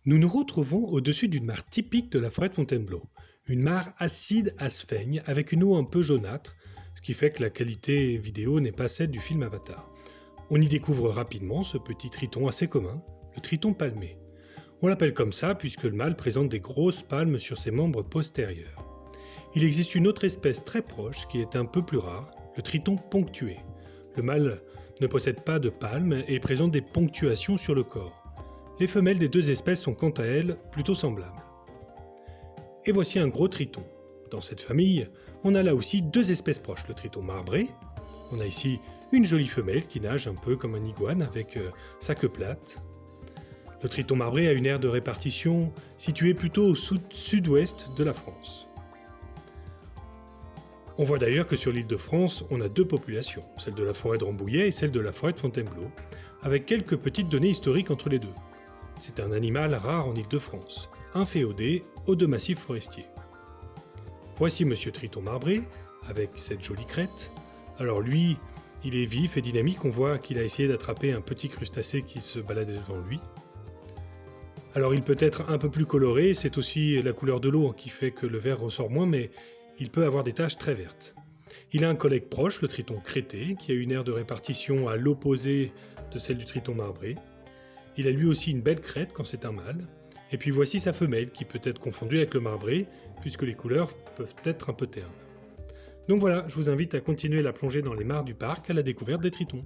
Nous nous retrouvons au-dessus d'une mare typique de la forêt de Fontainebleau. Une mare acide à sphaigne avec une eau un peu jaunâtre, ce qui fait que la qualité vidéo n'est pas celle du film Avatar. On y découvre rapidement ce petit triton assez commun, le triton palmé. On l'appelle comme ça puisque le mâle présente des grosses palmes sur ses membres postérieurs. Il existe une autre espèce très proche qui est un peu plus rare, le triton ponctué. Le mâle ne possède pas de palmes et présente des ponctuations sur le corps. Les femelles des deux espèces sont quant à elles plutôt semblables. Et voici un gros triton. Dans cette famille, on a là aussi deux espèces proches, le triton marbré. On a ici une jolie femelle qui nage un peu comme un iguane avec sa queue plate. Le triton marbré a une aire de répartition située plutôt au sud-ouest de la France. On voit d'ailleurs que sur l'île de France, on a deux populations, celle de la forêt de Rambouillet et celle de la forêt de Fontainebleau, avec quelques petites données historiques entre les deux. C'est un animal rare en Île-de-France, inféodé aux deux massifs forestiers. Voici Monsieur Triton marbré, avec cette jolie crête. Alors lui, il est vif et dynamique, on voit qu'il a essayé d'attraper un petit crustacé qui se baladait devant lui. Alors il peut être un peu plus coloré, c'est aussi la couleur de l'eau qui fait que le vert ressort moins, mais il peut avoir des taches très vertes. Il a un collègue proche, le triton crêté, qui a une aire de répartition à l'opposé de celle du triton marbré. Il a lui aussi une belle crête quand c'est un mâle. Et puis voici sa femelle qui peut être confondue avec le marbré, puisque les couleurs peuvent être un peu ternes. Donc voilà, je vous invite à continuer la plongée dans les mares du parc à la découverte des tritons.